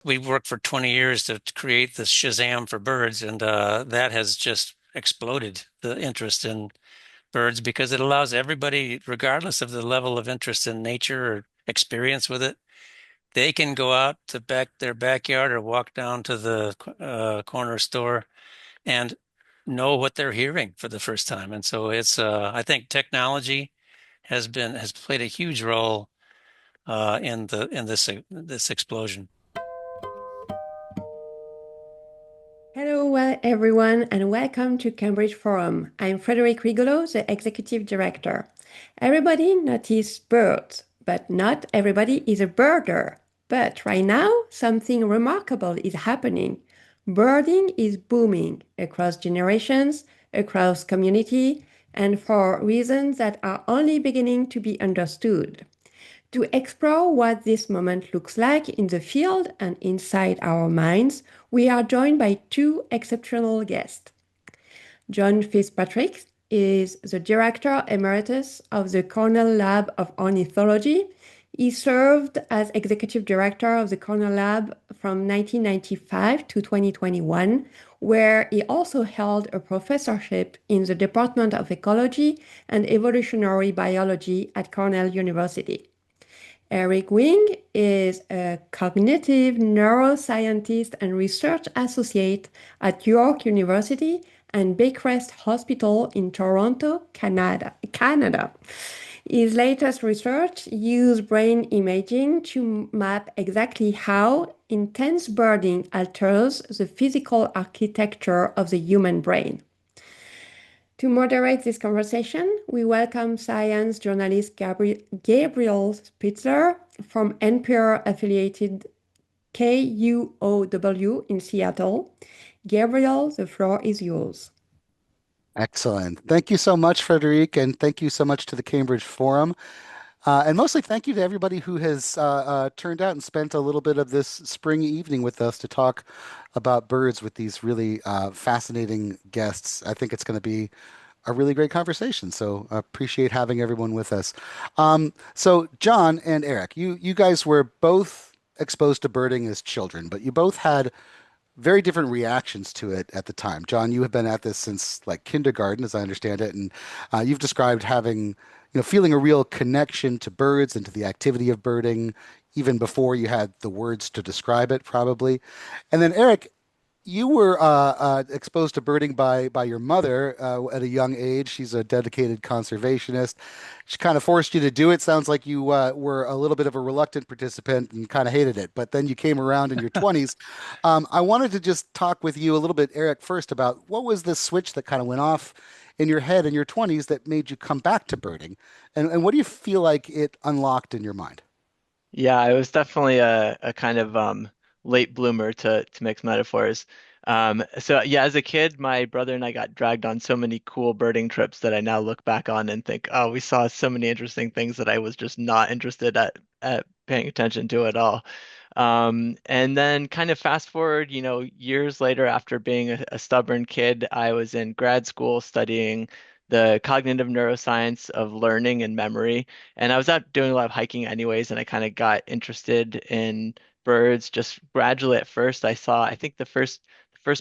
we worked for 20 years to create this Shazam for birds, and that has just exploded the interest in birds because it allows everybody, regardless of the level of interest in nature or experience with it, they can go out to their backyard or walk down to the corner store and know what they're hearing for the first time. And so I think technology has played a huge role in this explosion. Hello, everyone, and welcome to Cambridge Forum. I'm Frederick Rigolo, the Executive Director. Everybody notices birds, but not everybody is a birder. But right now, something remarkable is happening. Birding is booming across generations, across community, and for reasons that are only beginning to be understood. To explore what this moment looks like in the field and inside our minds, we are joined by two exceptional guests. John Fitzpatrick is the Director Emeritus of the Cornell Lab of Ornithology. He served as Executive Director of the Cornell Lab from 1995 to 2021, where he also held a professorship in the Department of Ecology and Evolutionary Biology at Cornell University. Erik Wing is a cognitive neuroscientist and research associate at York University and Baycrest Hospital in Toronto, Canada. His latest research used brain imaging to map exactly how intense birding alters the physical architecture of the human brain. To moderate this conversation, we welcome science journalist Gabriel Spitzer from NPR-affiliated KUOW in Seattle. Gabriel, the floor is yours. Excellent. Thank you so much, Frederic, and thank you so much to the Cambridge Forum. And mostly thank you to everybody who has turned out and spent a little bit of this spring evening with us to talk about birds with these really fascinating guests. I think it's going to be a really great conversation. So I appreciate having everyone with us. So John and Erik, you guys were both exposed to birding as children, but you both had very different reactions to it at the time. John, you have been at this since like kindergarten, as I understand it, and you've described having, feeling a real connection to birds and to the activity of birding even before you had the words to describe it, probably. And then Erik, you were exposed to birding by your mother at a young age. She's a dedicated conservationist. She kind of forced you to do it. Sounds like you were a little bit of a reluctant participant and kind of hated it, but then you came around in your 20s. I wanted to just talk with you a little bit, Erik, first about what was the switch that kind of went off in your head in your 20s that made you come back to birding, and what do you feel like it unlocked in your mind? Yeah, I was definitely a kind of late bloomer to mix metaphors. So yeah, as a kid, my brother and I got dragged on so many cool birding trips that I now look back on and think, oh, we saw so many interesting things that I was just not interested at paying attention to at all. And then kind of fast forward, years later, after being a stubborn kid, I was in grad school studying the cognitive neuroscience of learning and memory. And I was out doing a lot of hiking anyways, and I kind of got interested in birds just gradually at first. I think the first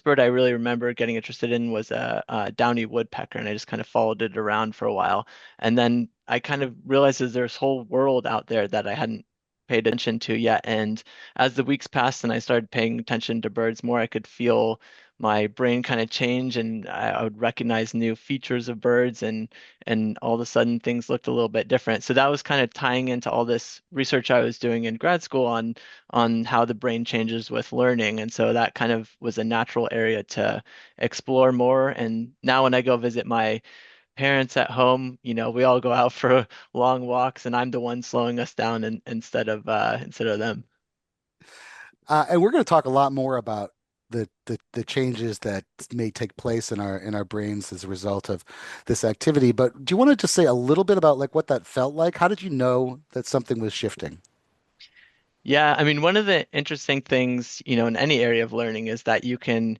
bird I really remember getting interested in was a downy woodpecker, and I just kind of followed it around for a while. And then I kind of realized that there's whole world out there that I hadn't paid attention to yet. And as the weeks passed and I started paying attention to birds more, I could feel my brain kind of change, and I would recognize new features of birds, and all of a sudden things looked a little bit different. So that was kind of tying into all this research I was doing in grad school on how the brain changes with learning. And so that kind of was a natural area to explore more. And now when I go visit my parents at home, we all go out for long walks, and I'm the one slowing us down instead of them. And we're going to talk a lot more about the changes that may take place in our brains as a result of this activity. But do you want to just say a little bit about like what that felt like? How did you know that something was shifting? Yeah, I mean, one of the interesting things, in any area of learning is that you can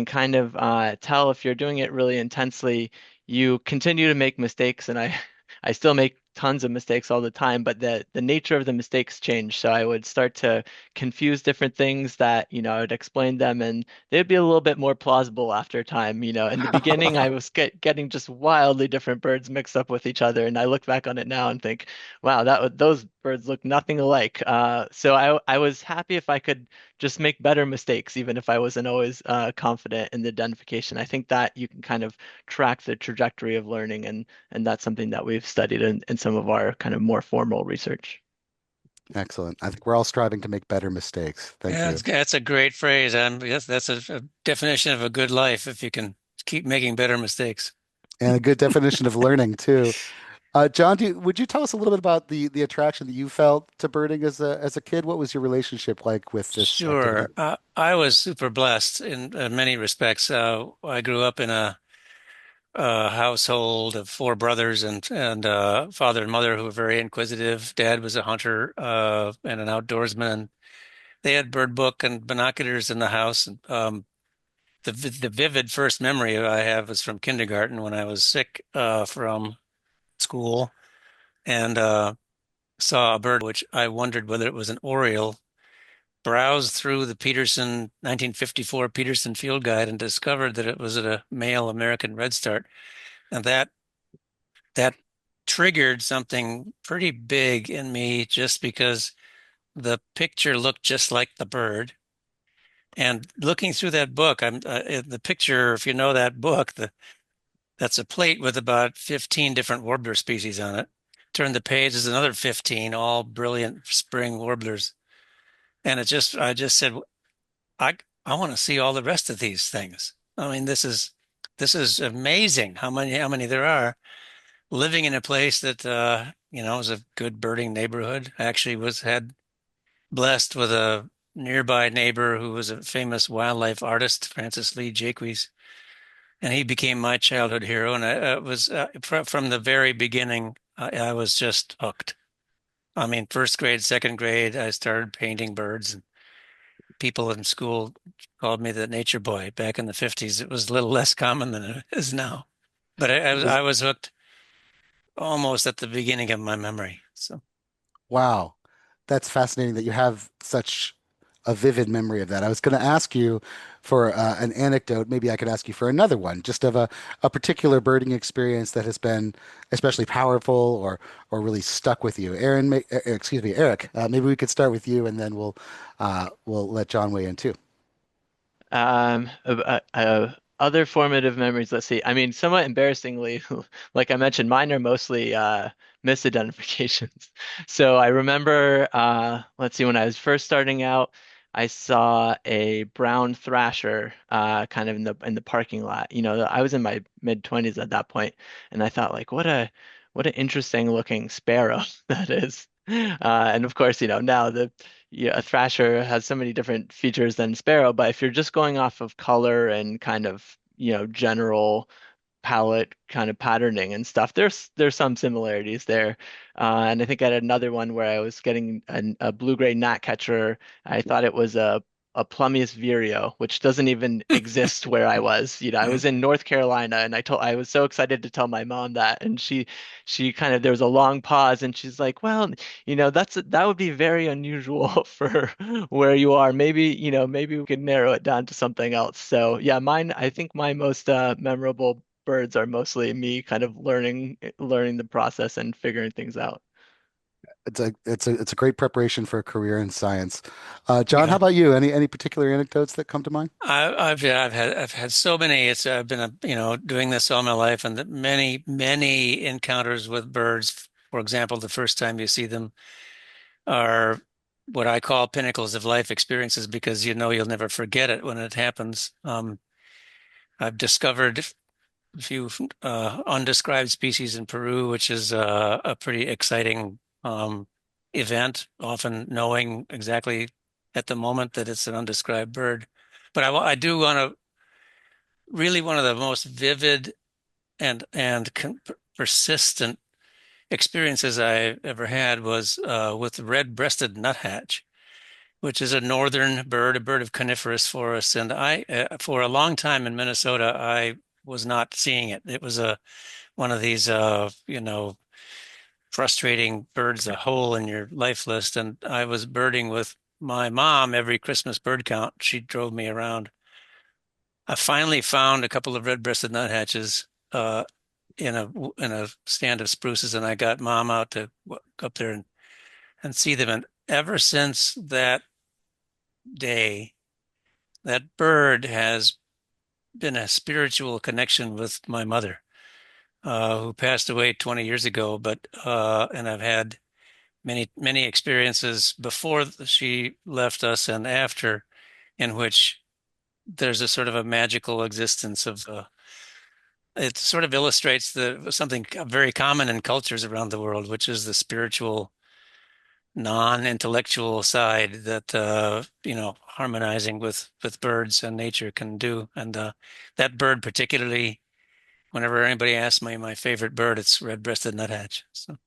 kind of tell if you're doing it really intensely, you continue to make mistakes, and I I still make tons of mistakes all the time, but the nature of the mistakes changed. So I would start to confuse different things that, I would explain them and they'd be a little bit more plausible after time. In the beginning, I was getting just wildly different birds mixed up with each other. And I look back on it now and think, wow, those birds look nothing alike. So I was happy if I could just make better mistakes, even if I wasn't always confident in the identification. I think that you can kind of track the trajectory of learning, and that's something that we've studied in some of our kind of more formal research. Excellent. I think we're all striving to make better mistakes. Thank Yeah, you. that's a great phrase. Yes, that's a definition of a good life if you can keep making better mistakes. And a good definition of learning too. John, would you tell us a little bit about the attraction that you felt to birding as a kid? What was your relationship like with this activity? Sure. I was super blessed in many respects. I grew up in a household of four brothers and father and mother who were very inquisitive. Dad was a hunter and an outdoorsman. They had bird book and binoculars in the house. The vivid first memory I have was from kindergarten when I was sick from school and saw a bird which I wondered whether it was an oriole. Browsed through the Peterson 1954 Peterson Field Guide and discovered that it was a male American redstart, and that triggered something pretty big in me just because the picture looked just like the bird. And looking through that book, the picture. If you know that book, that's a plate with about 15 different warbler species on it. Turn the page, there's another 15, all brilliant spring warblers. And I just said, I want to see all the rest of these things. I mean, this is amazing how many there are. Living in a place that is a good birding neighborhood. I actually was had blessed with a nearby neighbor who was a famous wildlife artist, Francis Lee Jaques, and he became my childhood hero. And I was from the very beginning, I was just hooked. I mean, first grade, second grade, I started painting birds, and people in school called me the nature boy. Back in the 50s, it was a little less common than it is now. But I was hooked almost at the beginning of my memory. So Wow, that's fascinating that you have such a vivid memory of that. I was going to ask you for an anecdote. Maybe I could ask you for another one, just of a particular birding experience that has been especially powerful or really stuck with you. Excuse me, Erik. Maybe we could start with you, and then we'll let John weigh in too. Other formative memories, let's see. I mean, somewhat embarrassingly, like I mentioned, mine are mostly misidentifications. So I remember, let's see, when I was first starting out, I saw a brown thrasher kind of in the parking lot. I was in my mid 20s at that point, and I thought like, what an interesting looking sparrow that is. And of course, now a thrasher has so many different features than sparrow, but if you're just going off of color and kind of, general palette kind of patterning and stuff, there's some similarities there. And I think I had another one where I was getting a blue-gray gnatcatcher. I thought it was a Plumbeus vireo, which doesn't even exist where I was. I yeah. was in North Carolina, and I was so excited to tell my mom that, and she kind of there was a long pause, and she's like, "Well, that would be very unusual for where you are. Maybe we could narrow it down to something else." So yeah, I think my most memorable birds are mostly me kind of learning the process and figuring things out. It's a great preparation for a career in science. John, how Yeah. about you? Any particular anecdotes that come to mind? I've had so many. I've been doing this all my life, and many encounters with birds. For example, the first time you see them are what I call pinnacles of life experiences because you'll never forget it when it happens. I've discovered a few undescribed species in Peru, which is a pretty exciting event, often knowing exactly at the moment that it's an undescribed bird. But I do want to really one of the most vivid and persistent experiences I ever had was with the red-breasted nuthatch, which is a northern bird, a bird of coniferous forests. And for a long time in Minnesota, I was not seeing it. It was one of these, frustrating birds a hole in your life list. And I was birding with my mom every Christmas bird count. She drove me around. I finally found a couple of red-breasted nuthatches in a stand of spruces, and I got mom out to go up there and see them. And ever since that day, that bird has been a spiritual connection with my mother, who passed away 20 years ago. But and I've had many experiences before she left us and after, in which there's a sort of a magical existence of it sort of illustrates the something very common in cultures around the world, which is the spiritual, non-intellectual side that harmonizing with birds and nature can do. And that bird particularly, whenever anybody asks me my favorite bird, it's red-breasted nuthatch. So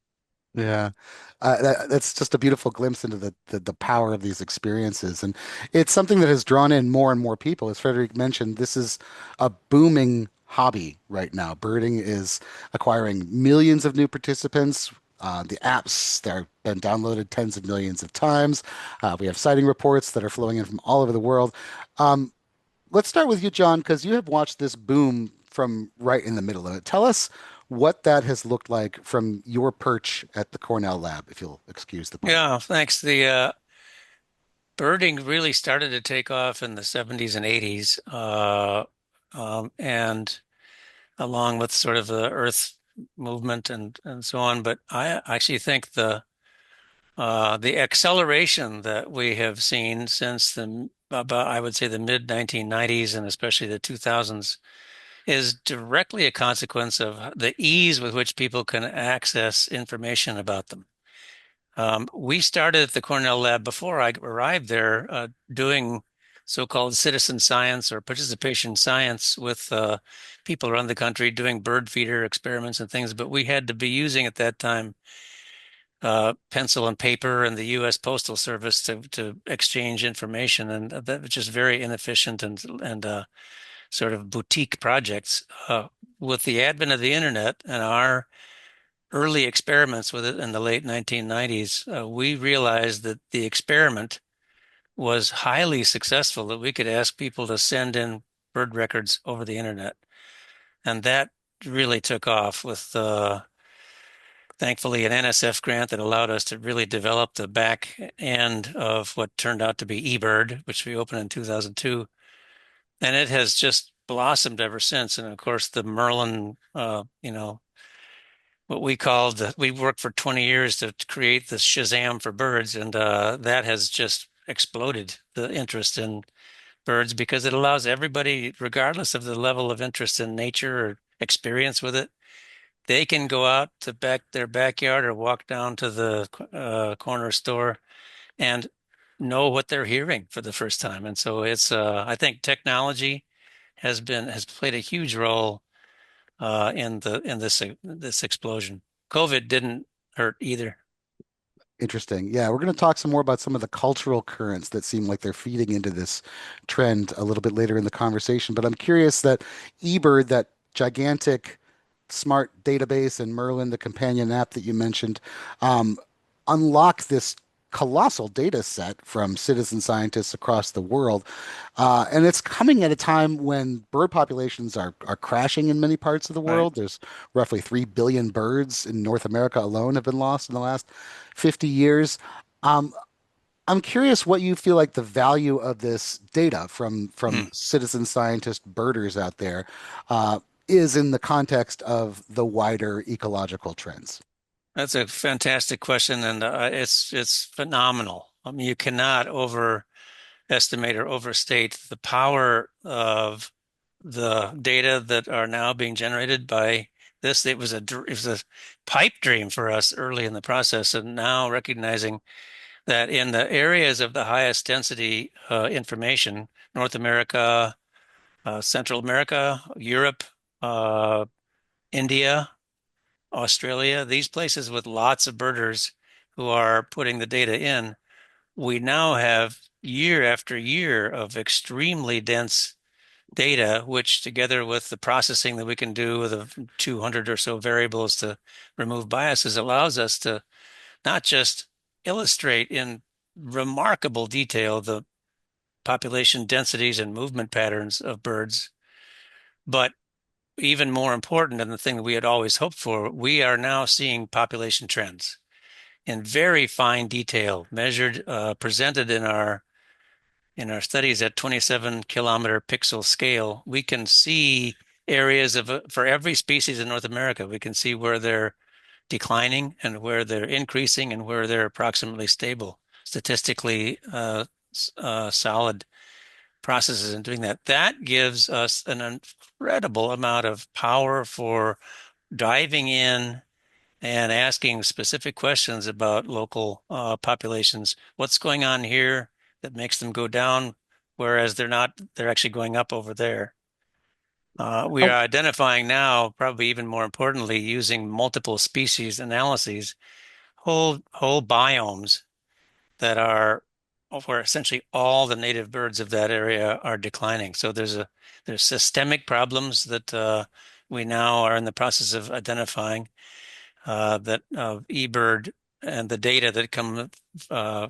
Yeah, that's just a beautiful glimpse into the power of these experiences, and it's something that has drawn in more and more people. As Frederick mentioned, this is a booming hobby right now. Birding is acquiring millions of new participants. The apps, they've been downloaded tens of millions of times. We have sighting reports that are flowing in from all over the world. Um, let's start with you, John, because you have watched this boom from right in the middle of it. Tell us what that has looked like from your perch at the Cornell Lab, if you'll excuse the pun. yeah, thanks. The birding really started to take off in the 70s and 80s, and along with sort of the Earth movement and so on. But I actually think the acceleration that we have seen since the about I would say the mid 1990s and especially the 2000s is directly a consequence of the ease with which people can access information about them. We started at the Cornell Lab before I arrived there, doing so-called citizen science or participation science with people around the country doing bird feeder experiments and things. But we had to be using at that time pencil and paper and the U.S. Postal Service to exchange information, and that was just very inefficient and sort of boutique projects. With the advent of the internet and our early experiments with it in the late 1990s, we realized that the experiment was highly successful, that we could ask people to send in bird records over the internet. And that really took off with, thankfully, an NSF grant that allowed us to really develop the back end of what turned out to be eBird, which we opened in 2002. And it has just blossomed ever since. And of course, the Merlin, what we worked for 20 years to create this Shazam for birds, and that has just exploded the interest in birds because it allows everybody, regardless of the level of interest in nature or experience with it, they can go out to their backyard or walk down to the corner store and know what they're hearing for the first time. And so it's I think technology has played a huge role in this explosion. COVID didn't hurt either. Interesting. Yeah, we're going to talk some more about some of the cultural currents that seem like they're feeding into this trend a little bit later in the conversation. But I'm curious that eBird, that gigantic smart database, and Merlin, the companion app that you mentioned, um, unlock this colossal data set from citizen scientists across the world. And it's coming at a time when bird populations are crashing in many parts of the Right. world. There's roughly 3 billion birds in North America alone have been lost in the last 50 years. Um, I'm curious what you feel like the value of this data from Hmm. citizen scientist birders out there is in the context of the wider ecological trends. That's a fantastic question, and it's phenomenal. I mean, you cannot overestimate or overstate the power of the data that are now being generated by this. It was a pipe dream for us early in the process, and now recognizing that in the areas of the highest density information, North America, Central America, Europe, uh, India, Australia, these places with lots of birders who are putting the data in, we now have year after year of extremely dense data, which together with the processing that we can do with the 200 or so variables to remove biases allows us to not just illustrate in remarkable detail the population densities and movement patterns of birds, but even more important, and the thing that we had always hoped for, we are now seeing population trends in very fine detail, measured, presented in our studies at 27 kilometer pixel scale. We can see areas of for every species in North America. We can see where they're declining and where they're increasing and where they're approximately stable, statistically solid processes in doing that. That gives us an incredible amount of power for diving in and asking specific questions about local populations. What's going on here that makes them go down, whereas they're actually going up over there. We are Oh, identifying now, probably even more importantly, using multiple species analyses, whole biomes that are where essentially all the native birds of that area are declining. So there's systemic problems that we now are in the process of identifying that eBird and the data that come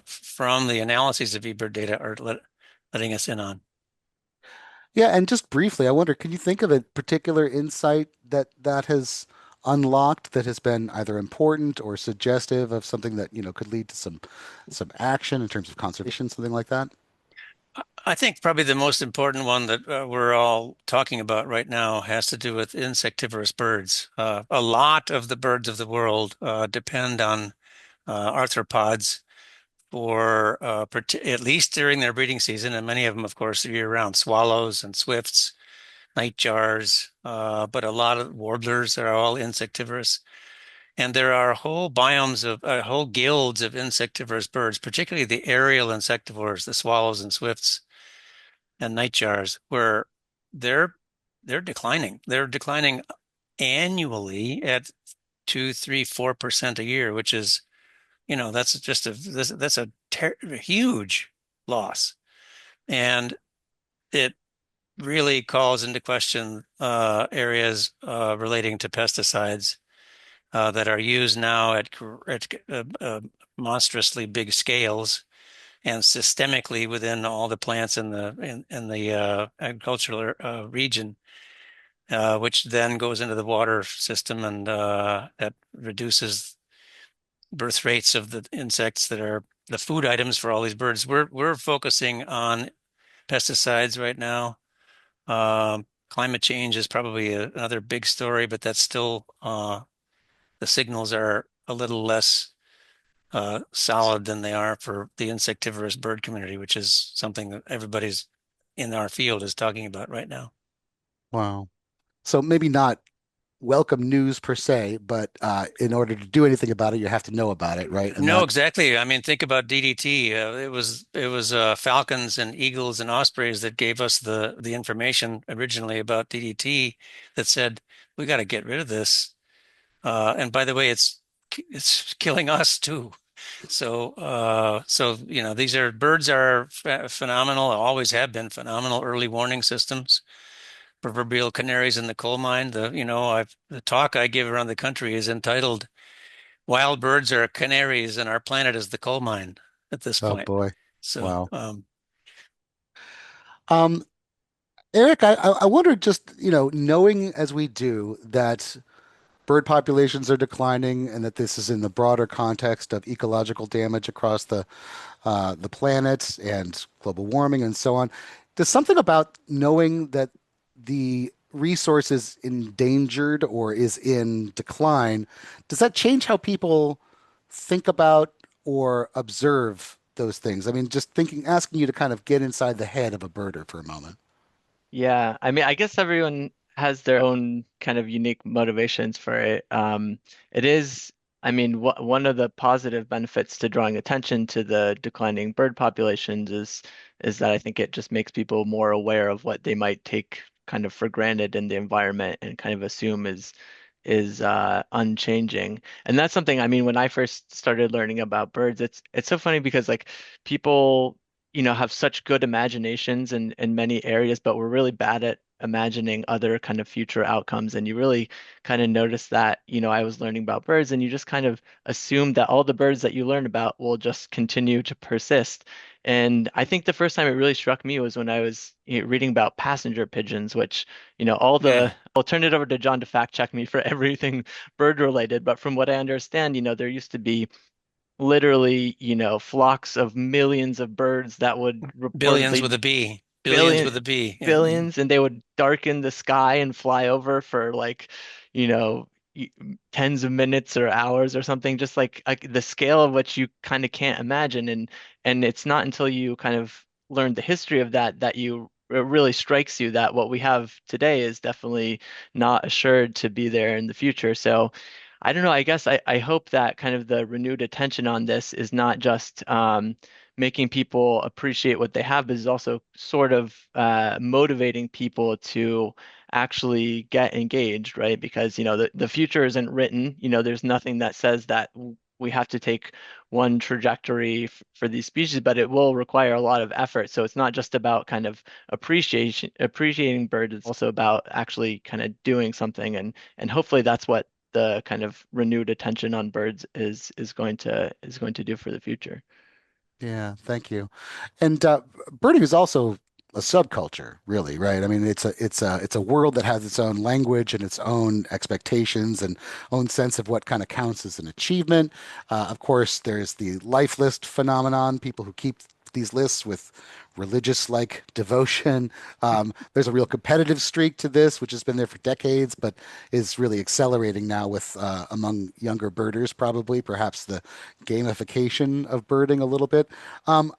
from the analyses of eBird data are letting us in on. yeah, and just briefly, I wonder, can you think of a particular insight that has unlocked that has been either important or suggestive of something that, could lead to some action in terms of conservation, something like that? I think probably the most important one that we're all talking about right now has to do with insectivorous birds. A lot of the birds of the world depend on arthropods for at least during their breeding season, and many of them, of course, year round. Swallows and swifts, nightjars, but a lot of warblers are all insectivorous. And there are whole biomes of whole guilds of insectivorous birds, particularly the aerial insectivores, the swallows and swifts and nightjars, where they're they're declining. They're declining annually at 2, 3, 4% a year, which is, that's just that's a huge loss. And it really calls into question areas relating to pesticides that are used now at monstrously big scales and systemically within all the plants in the agricultural region, which then goes into the water system and that reduces birth rates of the insects that are the food items for all these birds. We're focusing on pesticides right now. Climate change is probably another big story, but that's still the signals are a little less solid than they are for the insectivorous bird community, which is something that everybody's in our field is talking about right now. Wow. So maybe not welcome news per se, but in order to do anything about it, you have to know about it, right? And No, that, exactly. I mean, think about DDT. It was falcons and eagles and ospreys that gave us the information originally about DDT that said we got to get rid of this. And by the way, it's killing us too. So these are birds are phenomenal, always have been phenomenal early warning systems. Proverbial canaries in the coal mine. The talk I give around the country is entitled "Wild Birds Are Canaries and Our Planet is the Coal Mine" at this oh point. boy. So, Wow. Um, Erik, I wonder just, knowing as we do that bird populations are declining and that this is in the broader context of ecological damage across the planet and global warming and so on. Does something about knowing that the resource is endangered or is in decline, does that change how people think about or observe those things? I mean, just thinking, asking you to kind of get inside the head of a birder for a moment. Yeah, I mean, I guess everyone has their own kind of unique motivations for it. It is, I mean, one of the positive benefits to drawing attention to the declining bird populations is that I think it just makes people more aware of what they might take kind of for granted in the environment and kind of assume is unchanging. And that's something, I mean, when I first started learning about birds, it's so funny because like people have such good imaginations in many areas, but we're really bad at imagining other kind of future outcomes. And you really kind of notice that, I was learning about birds, and you just kind of assume that all the birds that you learn about will just continue to persist. And I think the first time it really struck me was when I was reading about passenger pigeons, which, Yeah. I'll turn it over to John to fact check me for everything bird related. But from what I understand, there used to be literally, flocks of millions of birds that would Billions with reportedly a B. Billions billion with a B. Yeah. billions, and they would darken the sky and fly over for like, you know, tens of minutes or hours or something, just like the scale of which you kind of can't imagine. And it's not until you kind of learn the history of that it really strikes you that what we have today is definitely not assured to be there in the future. So I don't know. I guess I hope that kind of the renewed attention on this is not just making people appreciate what they have, but is also sort of motivating people to actually get engaged, right? Because, the future isn't written. There's nothing that says that we have to take one trajectory for these species, but it will require a lot of effort. So it's not just about kind of appreciating birds. It's also about actually kind of doing something, and hopefully that's what the kind of renewed attention on birds is going to do for the future. Yeah, thank you. And birding is also a subculture, really, right? I mean, it's a world that has its own language and its own expectations and own sense of what kind of counts as an achievement. Of course, there's the life list phenomenon, people who keep these lists with religious like devotion. There's a real competitive streak to this, which has been there for decades, but is really accelerating now with among younger birders, probably, perhaps the gamification of birding a little bit. Um,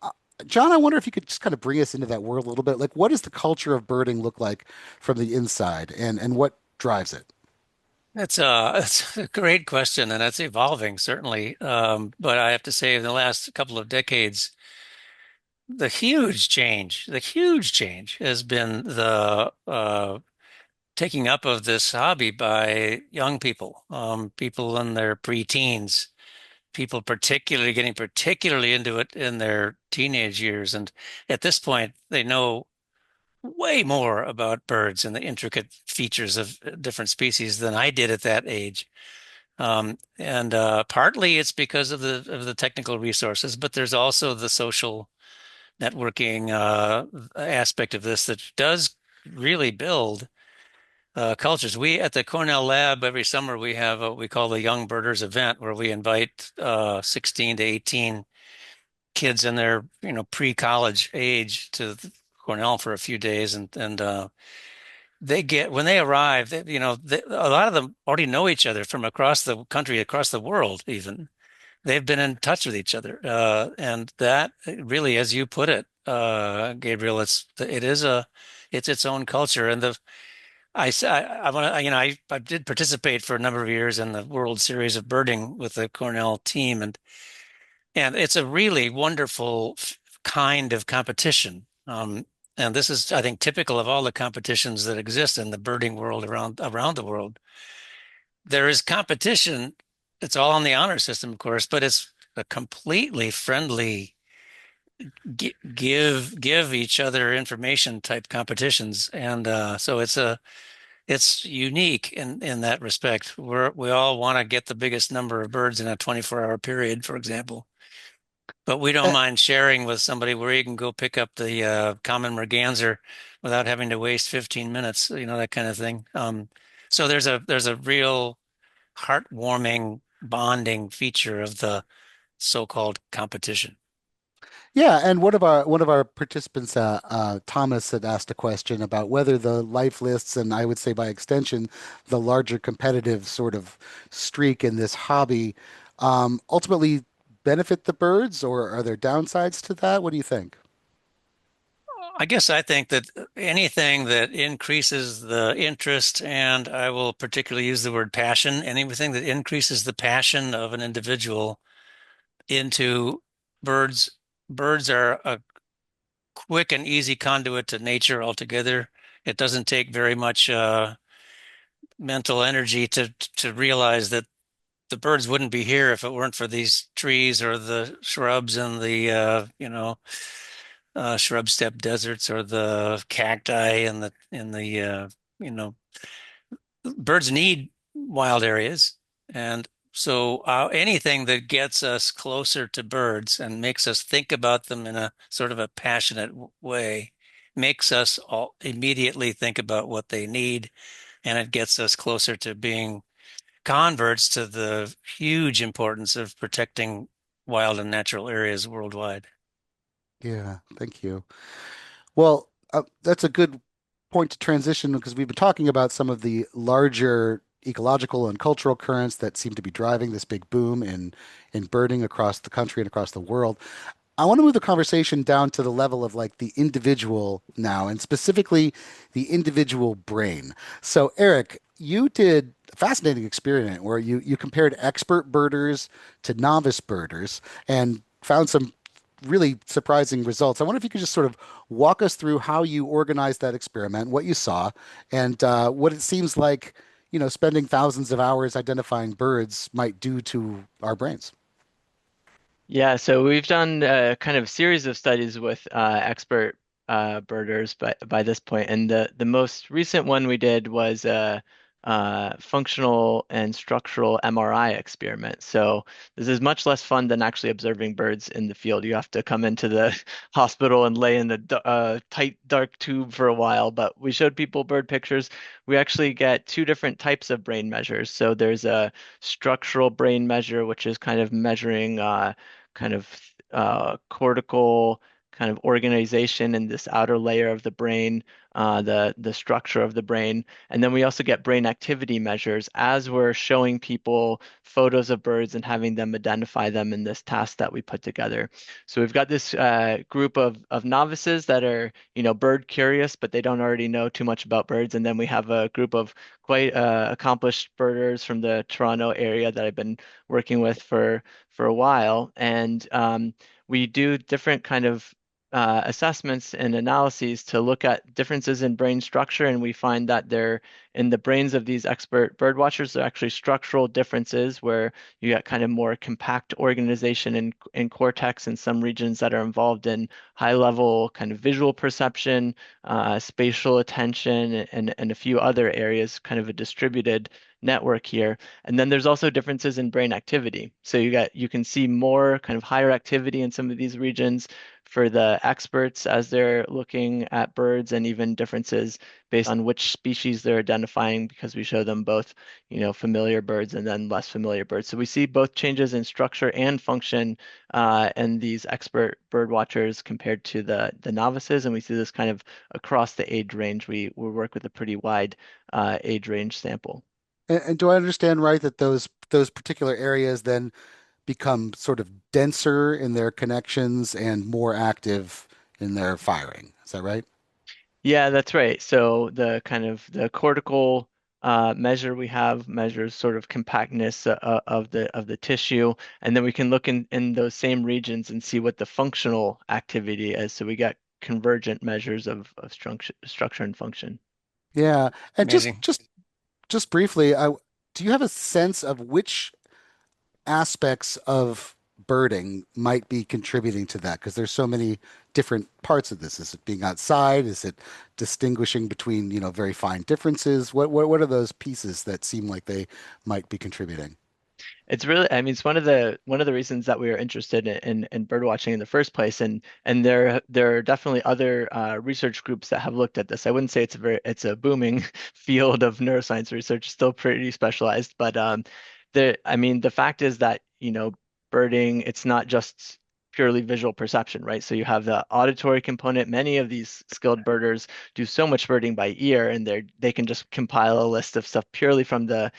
John, I wonder if you could just kind of bring us into that world a little bit. Like, what does the culture of birding look like from the inside, and what drives it? It's a great question, and it's evolving certainly. But I have to say, in the last couple of decades, the huge change has been the taking up of this hobby by young people, people in their preteens, people particularly getting particularly into it in their teenage years. And at this point, they know way more about birds and the intricate features of different species than I did at that age. And partly it's because of the technical resources, but there's also the social networking aspect of this that does really build cultures. We at the Cornell Lab every summer we have what we call the Young Birders event, where we invite 16 to 18 kids in their pre-college age to Cornell for a few days, and they get when they arrive, a lot of them already know each other from across the country, across the world, even. They've been in touch with each other, and that really, as you put it, Gabriel, it's its own culture, and I want to, I did participate for a number of years in the World Series of Birding with the Cornell team, and it's a really wonderful kind of competition. And this is, I think, typical of all the competitions that exist in the birding world around the world. There is competition. It's all on the honor system, of course, but it's a completely friendly give each other information type competitions, and so it's unique in that respect. We all want to get the biggest number of birds in a 24-hour period, for example. But we don't Uh, mind sharing with somebody where you can go pick up the common merganser without having to waste 15 minutes, that kind of thing. So there's a real heartwarming bonding feature of the so-called competition. Yeah, and one of our participants, Thomas, had asked a question about whether the life lists, and I would say by extension, the larger competitive sort of streak in this hobby, ultimately benefit the birds, or are there downsides to that? What do you think? I guess I think that anything that increases the interest, and I will particularly use the word passion, anything that increases the passion of an individual into birds, birds are a quick and easy conduit to nature altogether. It doesn't take very much mental energy to realize that the birds wouldn't be here if it weren't for these trees or the shrubs and the shrub steppe deserts or the cacti and the you know birds need wild areas, and so anything that gets us closer to birds and makes us think about them in a sort of a passionate way makes us all immediately think about what they need, and it gets us closer to being converts to the huge importance of protecting wild and natural areas worldwide. Yeah, thank you. Well, that's a good point to transition because we've been talking about some of the larger ecological and cultural currents that seem to be driving this big boom in birding across the country and across the world. I want to move the conversation down to the level of like the individual now, and specifically the individual brain. So, Erik, you did a fascinating experiment where you compared expert birders to novice birders and found some really surprising results. I wonder if you could just sort of walk us through how you organized that experiment, what you saw, and what it seems like, spending thousands of hours identifying birds might do to our brains. Yeah, so we've done a kind of series of studies with expert birders by this point, and the most recent one we did was a functional and structural MRI experiment. So this is much less fun than actually observing birds in the field. You have to come into the hospital and lay in the tight, dark tube for a while. But we showed people bird pictures. We actually get two different types of brain measures. So there's a structural brain measure, which is kind of measuring kind of cortical kind of organization in this outer layer of the brain, the structure of the brain. And then we also get brain activity measures as we're showing people photos of birds and having them identify them in this task that we put together. So we've got this group of novices that are, bird curious, but they don't already know too much about birds. And then we have a group of quite accomplished birders from the Toronto area that I've been working with for a while, and we do different kind of assessments and analyses to look at differences in brain structure, and we find that there in the brains of these expert bird watchers, there are actually structural differences where you get kind of more compact organization in cortex in some regions that are involved in high level kind of visual perception, spatial attention, and a few other areas, kind of a distributed network here. And then there's also differences in brain activity. So you can see more kind of higher activity in some of these regions for the experts as they're looking at birds, and even differences based on which species they're identifying, because we show them both, familiar birds and then less familiar birds. So we see both changes in structure and function in these expert bird watchers compared to the novices, and we see this kind of across the age range. We work with a pretty wide age range sample. And do I understand right that those particular areas then become sort of denser in their connections and more active in their firing? Is that right? Yeah, that's right. So the kind of the cortical measure we have measures sort of compactness of the tissue, and then we can look in those same regions and see what the functional activity is. So we get convergent measures of structure and function. Yeah. And Amazing. just briefly, do you have a sense of which aspects of birding might be contributing to that? Because there's so many different parts of this. Is it being outside? Is it distinguishing between, very fine differences? What are those pieces that seem like they might be contributing? It's really, I mean, it's one of the reasons that we were interested in bird watching in the first place, and there are definitely other research groups that have looked at this. I wouldn't say it's a booming field of neuroscience research, still pretty specialized, but I mean, the fact is that birding, it's not just purely visual perception, right? So you have the auditory component. Many of these skilled birders do so much birding by ear, and they can just compile a list of stuff purely from the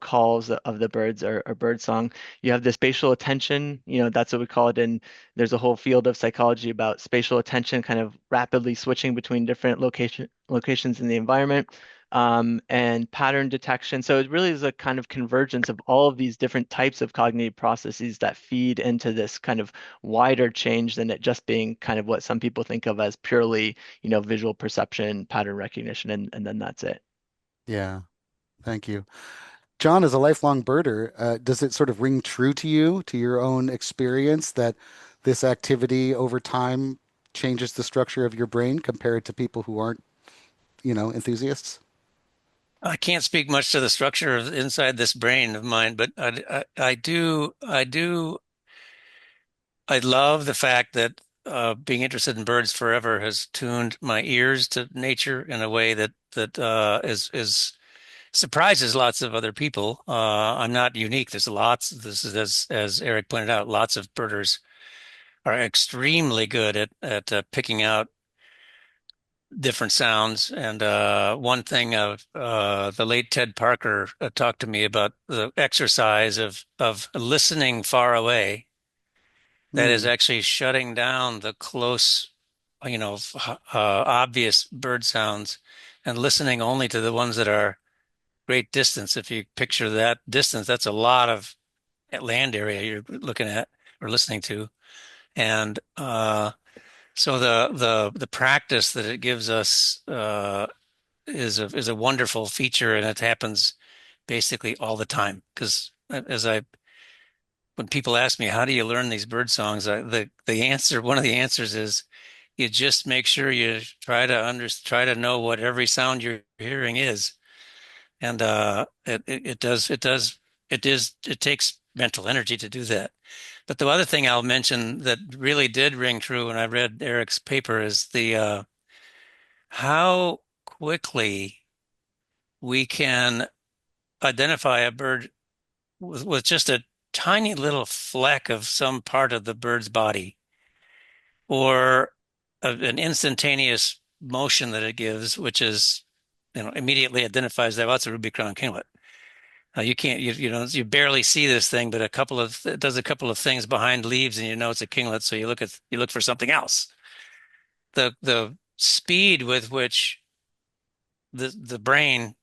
calls of the birds, or bird song. You have the spatial attention, that's what we call it. And there's a whole field of psychology about spatial attention, kind of rapidly switching between different locations in the environment. And pattern detection. So it really is a kind of convergence of all of these different types of cognitive processes that feed into this kind of wider change than it just being kind of what some people think of as purely, visual perception, pattern recognition, and then that's it. Yeah. Thank you. John, as a lifelong birder, does it sort of ring true to you, to your own experience, that this activity over time changes the structure of your brain compared to people who aren't, enthusiasts? I can't speak much to the structure of inside this brain of mine, but I love the fact that being interested in birds forever has tuned my ears to nature in a way that is surprises lots of other people. I'm not unique. There's lots. This is as Erik pointed out, lots of birders are extremely good at picking out different sounds. And one thing of the late Ted Parker talked to me about the exercise of listening far away. That is Hmm. actually shutting down the close, obvious bird sounds and listening only to the ones that are great distance. If you picture that distance, that's a lot of land area you're looking at or listening to. And so the practice that it gives us is a wonderful feature, and it happens basically all the time. Because as I when people ask me how do you learn these bird songs, the answer one of the answers is you just make sure you try to know what every sound you're hearing is, and it takes mental energy to do that. But the other thing I'll mention that really did ring true when I read Erik's paper is the how quickly we can identify a bird with just a tiny little fleck of some part of the bird's body or an instantaneous motion that it gives, which is, immediately identifies that, well, it's a ruby crowned kinglet. You can't, you barely see this thing, but it does a couple of things behind leaves and you know it's a kinglet. So you look for something else. The speed with which the brain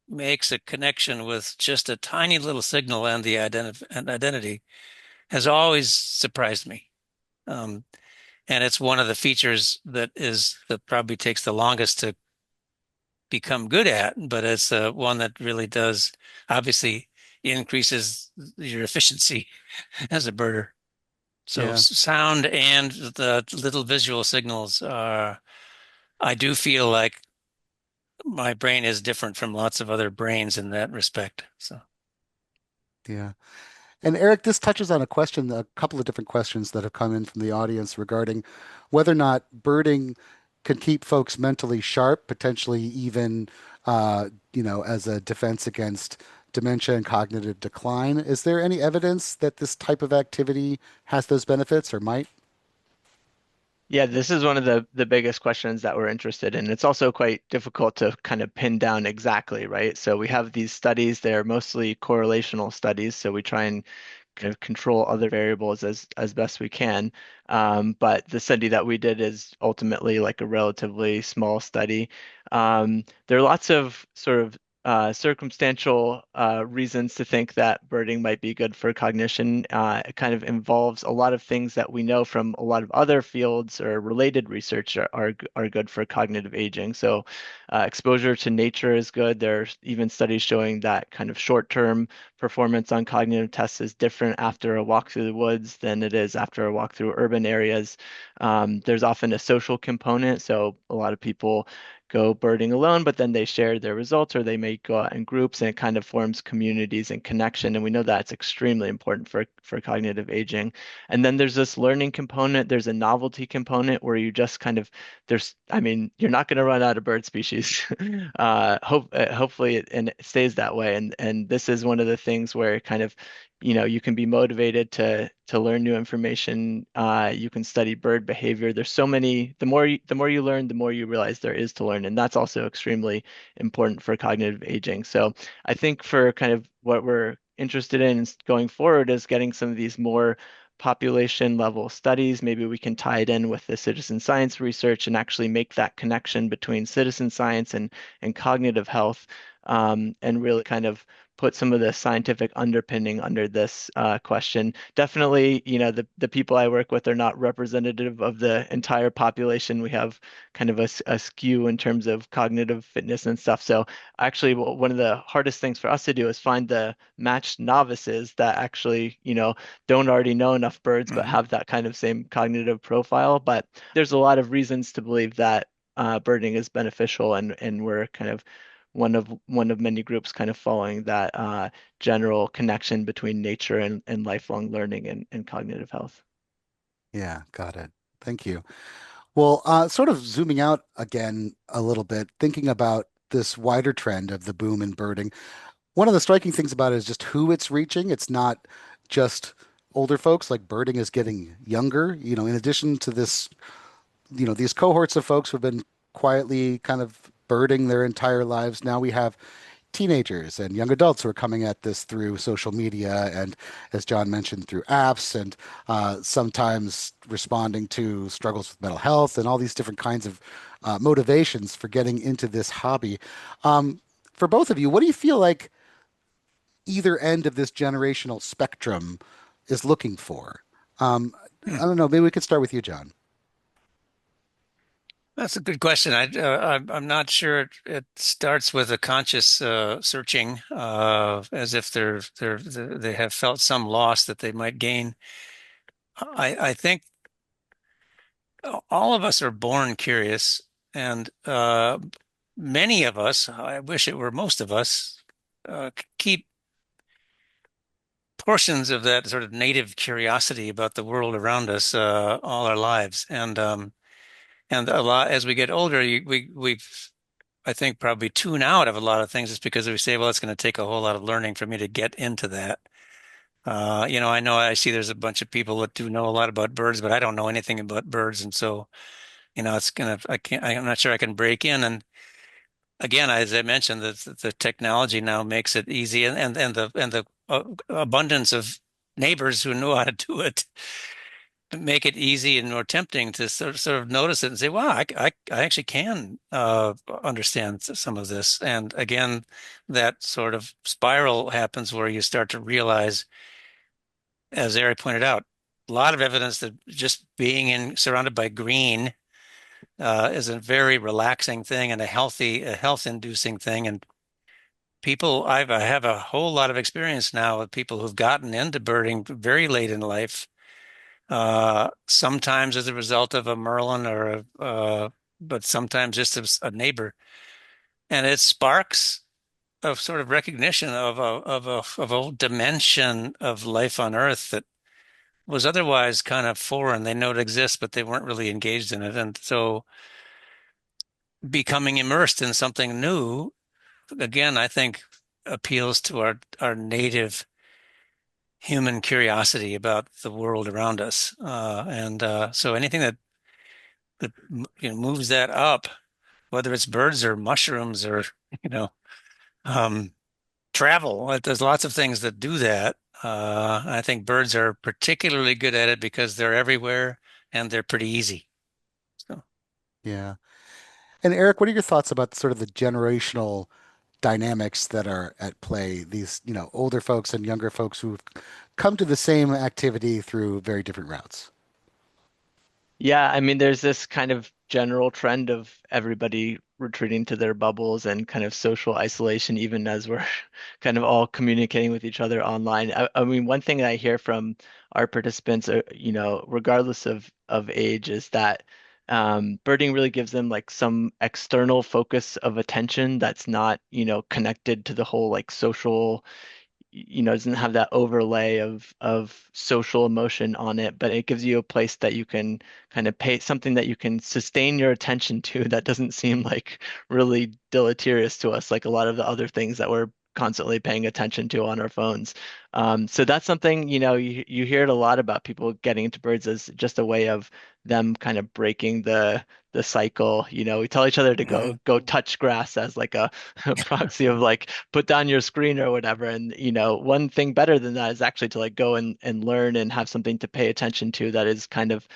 makes a connection with just a tiny little signal and the identity has always surprised me. Um, and it's one of the features that probably takes the longest to become good at, but it's one that really does obviously increases your efficiency as a birder. So Yeah. sound and the little visual signals are, I do feel like my brain is different from lots of other brains in that respect. So Yeah. And Erik, this touches on a couple of different questions that have come in from the audience regarding whether or not birding can keep folks mentally sharp, potentially even, as a defense against dementia and cognitive decline. Is there any evidence that this type of activity has those benefits or might? Yeah, this is one of the biggest questions that we're interested in. It's also quite difficult to kind of pin down exactly, right? So we have these studies, they're mostly correlational studies, so we try and kind of control other variables as best we can. But the study that we did is ultimately like a relatively small study. There are lots of sort of circumstantial reasons to think that birding might be good for cognition. It kind of involves a lot of things that we know from a lot of other fields or related research are good for cognitive aging. So exposure to nature is good. There's even studies showing that kind of short-term performance on cognitive tests is different after a walk through the woods than it is after a walk through urban areas. There's often a social component, so a lot of people go birding alone, but then they share their results or they may go out in groups and it kind of forms communities and connection. And we know that's extremely important for cognitive aging. And then there's this learning component, there's a novelty component where you just kind of I mean, you're not going to run out of bird species. Hopefully and it stays that way. And this is one of the things where kind of, you can be motivated to learn new information. You can study bird behavior. There's so many, the more you learn, the more you realize there is to learn. And that's also extremely important for cognitive aging. So I think for kind of what we're interested in going forward is getting some of these more population level studies. Maybe we can tie it in with the citizen science research and actually make that connection between citizen science and cognitive health, and really kind of put some of the scientific underpinning under this question. Definitely, the people I work with are not representative of the entire population. We have kind of a skew in terms of cognitive fitness and stuff. So actually, one of the hardest things for us to do is find the matched novices that actually, don't already know enough birds but Mhm. have that kind of same cognitive profile. But there's a lot of reasons to believe that birding is beneficial, and we're kind of one of many groups kind of following that general connection between nature and lifelong learning and cognitive health. Yeah, got it. Thank you. Well, sort of zooming out again a little bit, thinking about this wider trend of the boom in birding. One of the striking things about it is just who it's reaching. It's not just older folks, like birding is getting younger. In addition to this, these cohorts of folks who've been quietly kind of birding their entire lives. Now we have teenagers and young adults who are coming at this through social media and, as John mentioned, through apps and sometimes responding to struggles with mental health and all these different kinds of motivations for getting into this hobby. For both of you, what do you feel like either end of this generational spectrum is looking for? Um, Hmm. I don't know. Maybe we could start with you, John. That's a good question. I'm not sure it starts with a conscious searching, as if they have felt some loss that they might gain. I think all of us are born curious, and many of us, I wish it were most of us, keep portions of that sort of native curiosity about the world around us all our lives, and a lot as we get older, we I think probably tune out of a lot of things just because we say, well, it's going to take a whole lot of learning for me to get into that. I know I see there's a bunch of people that do know a lot about birds, but I don't know anything about birds, and so I'm not sure I can break in. And again, as I mentioned, the technology now makes it easy, and the abundance of neighbors who know how to do it make it easy and more tempting to sort of notice it and say, wow, I actually can understand some of this. And again, that sort of spiral happens where you start to realize, as Eric pointed out, a lot of evidence that just being surrounded by green is a very relaxing thing and a health-inducing thing. And I have a whole lot of experience now with people who've gotten into birding very late in life, sometimes as a result of a Merlin but sometimes just as a neighbor. And it sparks a sort of recognition of a dimension of life on Earth that was otherwise kind of foreign. They know it exists, but they weren't really engaged in it. And so becoming immersed in something new, again, I think appeals to our native human curiosity about the world around us. And so anything that moves that up, whether it's birds or mushrooms or you know um, travel. There's lots of things that do that. I think birds are particularly good at it because they're everywhere and they're pretty easy. So, Yeah. And Eric, what are your thoughts about sort of the generational dynamics that are at play? These, older folks and younger folks who've come to the same activity through very different routes. Yeah, I mean, there's this kind of general trend of everybody retreating to their bubbles and kind of social isolation, even as we're kind of all communicating with each other online. I mean, one thing that I hear from our participants, regardless of age, is that birding really gives them like some external focus of attention that's not, connected to the whole like social doesn't have that overlay of social emotion on it, but it gives you a place that you can kind of pay something that you can sustain your attention to that doesn't seem like really deleterious to us, like a lot of the other things that we're constantly paying attention to on our phones. So that's something, you hear it a lot about people getting into birds as just a way of them kind of breaking the cycle. We tell each other to mhm. go touch grass as like a proxy of like put down your screen or whatever. And one thing better than that is actually to like go and learn and have something to pay attention to that is kind of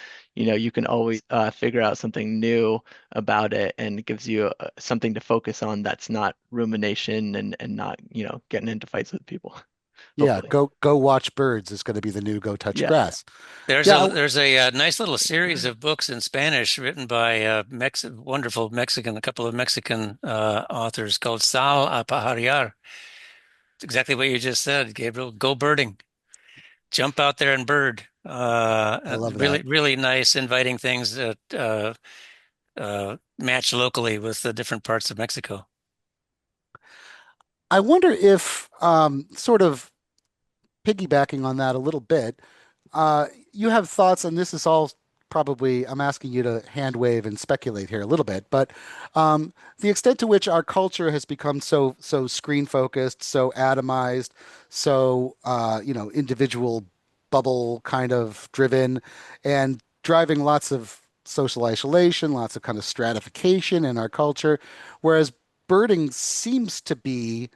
you can always figure out something new about it, and it gives you something to focus on that's not rumination and not, getting into fights with people, Yeah, hopefully. go watch birds is going to be the new go touch Yeah. grass. There's Yeah, a there's a, nice little series of books in Spanish written by wonderful Mexican, a couple of Mexican authors called Sal a Pajarear. It's exactly what you just said, Gabriel. Go birding. Jump out there and bird. I love that. Really, really nice, inviting things that match locally with the different parts of Mexico. I wonder if sort of piggybacking on that a little bit, you have thoughts, and this is all probably, I'm asking you to hand wave and speculate here a little bit, but the extent to which our culture has become so screen focused, so atomized, so individual bubble kind of driven, and driving lots of social isolation, lots of kind of stratification in our culture, whereas birding seems to be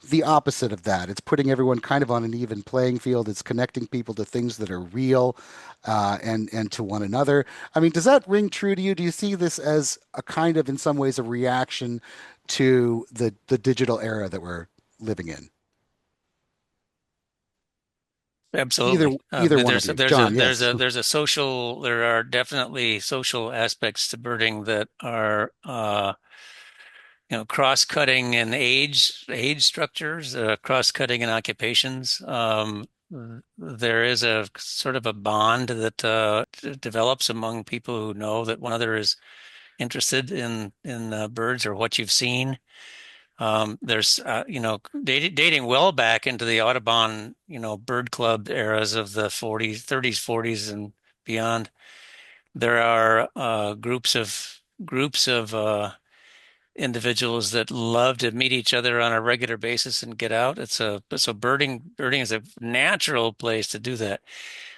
the opposite of that. It's putting everyone kind of on an even playing field. It's connecting people to things that are real, and to one another. I mean, does that ring true to you? Do you see this as a kind of, in some ways, a reaction to the digital era that we're living in? Either Absolutely. either one of you, John. Yes. There are definitely social aspects to birding that are, cross-cutting in age structures, cross-cutting in occupations. There is a sort of a bond that develops among people who know that one another is interested in birds or what you've seen. There's dating well back into the Audubon, bird club eras of the 40s, 30s, 40s, and beyond. There are groups of individuals that love to meet each other on a regular basis and get out. So birding is a natural place to do that.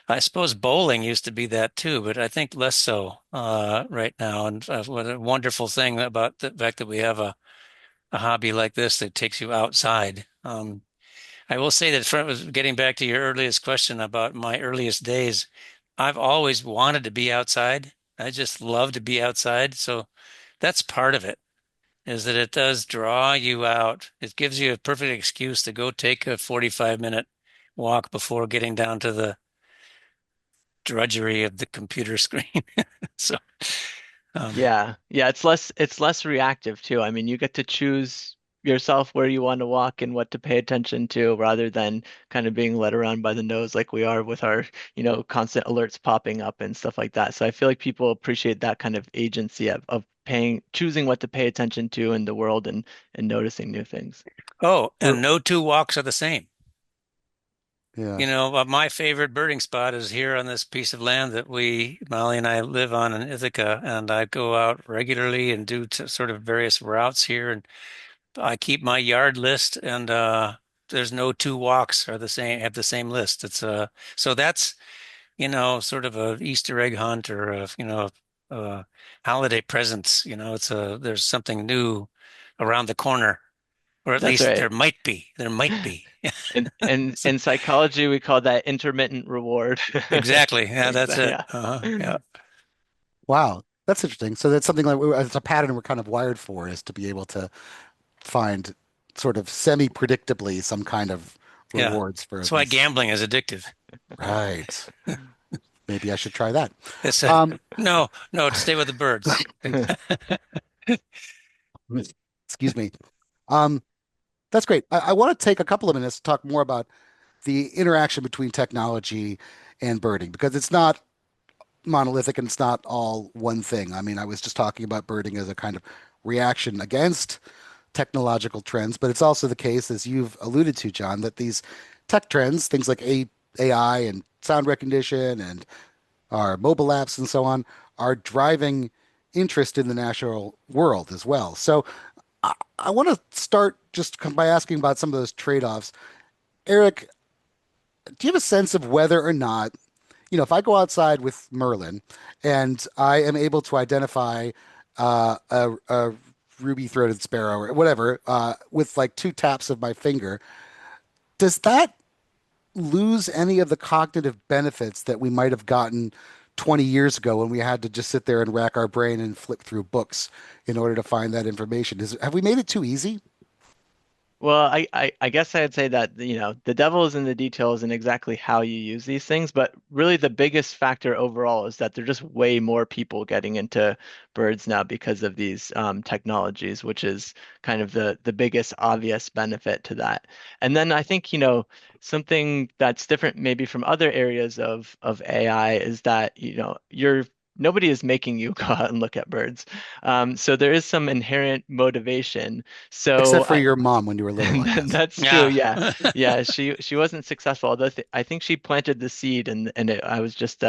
I suppose bowling used to be that too, but I think less so right now. And what a wonderful thing about the fact that we have a hobby like this that takes you outside. I will say that getting back to your earliest question about my earliest days, I've always wanted to be outside. I just love to be outside. So that's part of it, is that it does draw you out. It gives you a perfect excuse to go take a 45-minute walk before getting down to the drudgery of the computer screen. So, um, Yeah. Yeah, it's less reactive too. I mean, you get to choose yourself where you want to walk and what to pay attention to rather than kind of being led around by the nose like we are with our, constant alerts popping up and stuff like that. So I feel like people appreciate that kind of agency of choosing what to pay attention to in the world and noticing new things. oh, We're and no two walks are the same. Yeah. My favorite birding spot is here on this piece of land that Molly and I live on in Ithaca, and I go out regularly and do sort of various routes here, and I keep my yard list, and there's no two walks are the same, have the same list. So that's, sort of a Easter egg hunt or a holiday presents. There's something new around the corner, or at That's least right. there might be. So, In psychology, we call that intermittent reward. exactly. Yeah, that's it. Yeah. Yeah. Wow, that's interesting. So that's something like it's a pattern we're kind of wired for, is to be able to find sort of semi-predictably some kind of Yeah. rewards for That's why these. gambling is addictive. Right. Maybe I should try that. It's Um, no, no, to stay with the birds. excuse me. Um, that's great. I want to take a couple of minutes to talk more about the interaction between technology and birding, because it's not monolithic and it's not all one thing. I mean, I was just talking about birding as a kind of reaction against technological trends, but it's also the case, as you've alluded to, John, that these tech trends, things like AI and sound recognition and our mobile apps and so on, are driving interest in the natural world as well. So I want to start just by asking about some of those trade-offs. Erik, do you have a sense of whether or not, if I go outside with Merlin and I am able to identify a ruby-throated sparrow or whatever with like two taps of my finger, does that lose any of the cognitive benefits that we might have gotten 20 years ago when we had to just sit there and rack our brain and flip through books in order to find that information. Have we made it too easy? Well, I guess I'd say that, the devil is in the details and exactly how you use these things, but really the biggest factor overall is that there's just way more people getting into birds now because of these technologies, which is kind of the biggest obvious benefit to that. And then I think, something that's different maybe from other areas of AI is that, nobody is making you go out and look at birds. So there is some inherent motivation. Except So for your mom when you were little, I guess. that's true. Yeah. Yeah. Yeah. She wasn't successful, although I think she planted the seed and I was just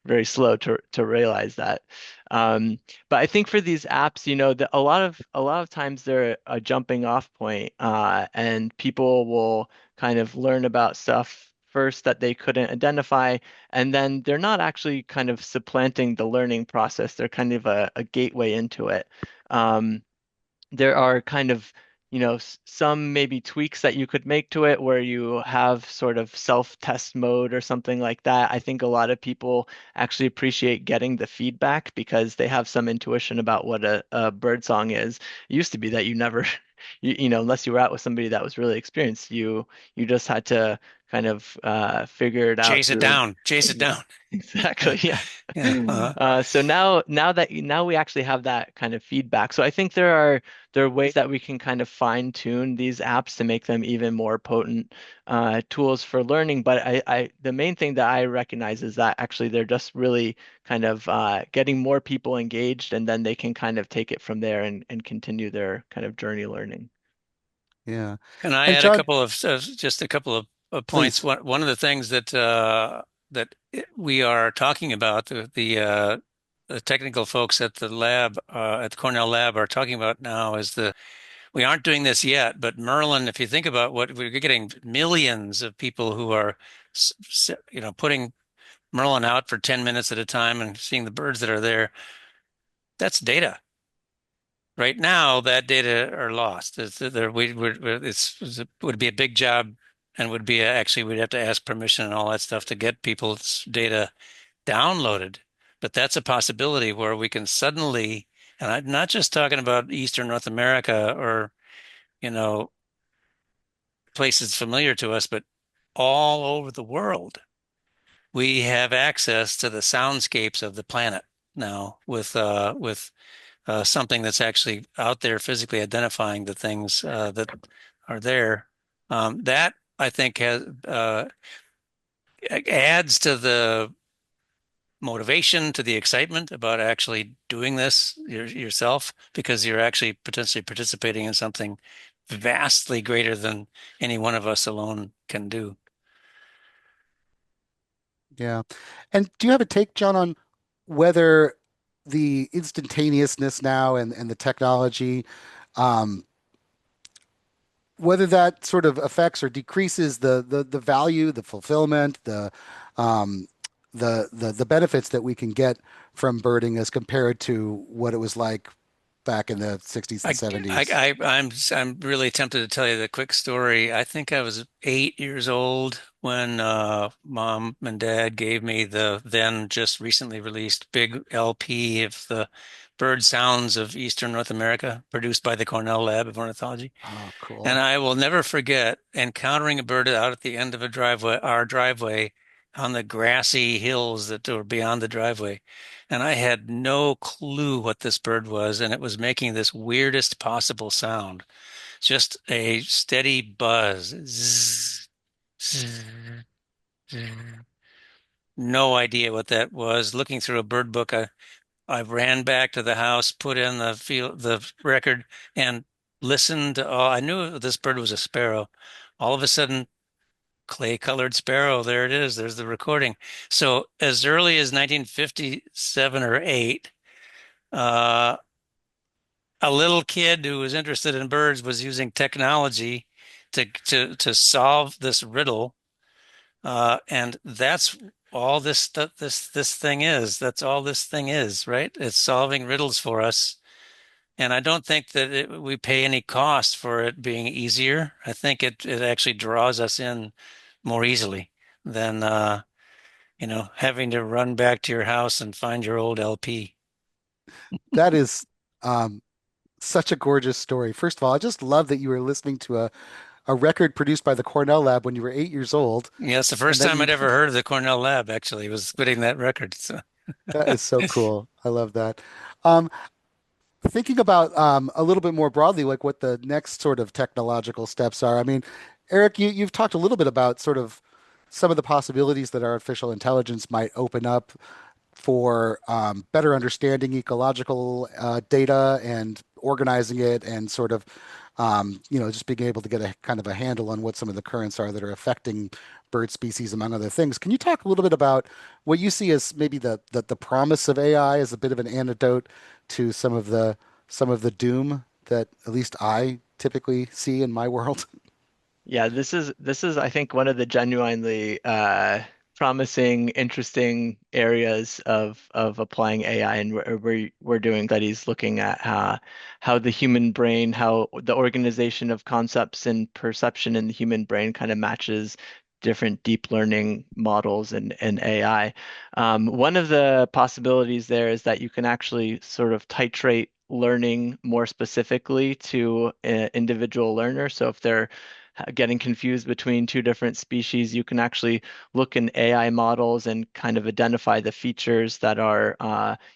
very slow to realize that. Um, but I think for these apps, a lot of times they're a jumping off point, and people will kind of learn about stuff first that they couldn't identify, and then they're not actually kind of supplanting the learning process. They're kind of a gateway into it. Um, there are kind of, some maybe tweaks that you could make to it where you have sort of self-test mode or something like that. I think a lot of people actually appreciate getting the feedback because they have some intuition about what a bird song is. It used to be that you never, unless you were out with somebody that was really experienced, you just had to kind of figure it out Chase it through. down. Chase it down. Exactly. Yeah. Yeah. So now we actually have that kind of feedback. So I think there are ways that we can kind of fine tune these apps to make them even more potent tools for learning. But the main thing that I recognize is that actually they're just really kind of getting more people engaged, and then they can kind of take it from there and continue their kind of journey learning. Yeah. Can I And add a John, couple of just a couple of points? please. One of the things that we are talking about, the technical folks at the lab at the Cornell Lab are talking about now is we aren't doing this yet, but Merlin, if you think about what we're getting millions of people who are putting Merlin out for 10 minutes at a time and seeing the birds that are there, that's data. Right now, that data are lost. It would be a big job and actually we'd have to ask permission and all that stuff to get people's data downloaded. But that's a possibility where we can suddenly, and I'm not just talking about Eastern North America or, you know, places familiar to us, but all over the world, we have access to the soundscapes of the planet now with something that's actually out there physically identifying the things that are there. That I think adds to the motivation, to the excitement about actually doing this yourself, because you're actually potentially participating in something vastly greater than any one of us alone can do. Yeah. And do you have a take, John, on whether the instantaneousness now and the technology, um, whether that sort of affects or decreases the value, the fulfillment, um, the benefits that we can get from birding as compared to what it was like back in the 60s and I, 70s? I'm really tempted to tell you the quick story. I think I was 8 years old when mom and dad gave me the then just recently released big LP of the bird sounds of Eastern North America, produced by the Cornell Lab of Ornithology. Oh, And cool. I will never forget encountering a bird out at the end of our driveway on the grassy hills that were beyond the driveway. And I had no clue what this bird was, and it was making this weirdest possible sound, just a steady buzz. Zzz, zzz, zzz. No idea what that was. Looking through a bird book, I ran back to the house, put in the record, and listened. I knew this bird was a sparrow. All of a sudden, clay-colored sparrow. There it is. There's the recording. So as early as 1957 or 8, uh, a little kid who was interested in birds was using technology to solve this riddle, and that's all this thing is. That's all this thing is, right? It's solving riddles for us. And I don't think that we pay any cost for it being easier. I think it actually draws us in more easily than having to run back to your house and find your old LP. That is um, such a gorgeous story. First of all, I just love that you were listening to a record produced by the Cornell Lab when you were 8 years old, Yeah, it's the and first then time you I'd ever heard of the Cornell Lab, actually, was putting that record. So, that is so cool. I love that. Um, Thinking about a little bit more broadly, like what the next sort of technological steps are. I mean, Erik, you've talked a little bit about sort of some of the possibilities that artificial intelligence might open up for better understanding ecological data and organizing it and sort of just being able to get a kind of a handle on what some of the currents are that are affecting bird species, among other things. Can you talk a little bit about what you see as maybe the promise of AI as a bit of an antidote to some of the doom that at least I typically see in my world? Yeah, this is I think one of the genuinely promising, interesting areas of applying AI, and we're doing studies looking at how the human brain, how the organization of concepts and perception in the human brain kind of matches different deep learning models and AI. One of the possibilities there is that you can actually sort of titrate learning more specifically to an individual learner. So if they're getting confused between two different species, you can actually look in AI models and kind of identify the features that are,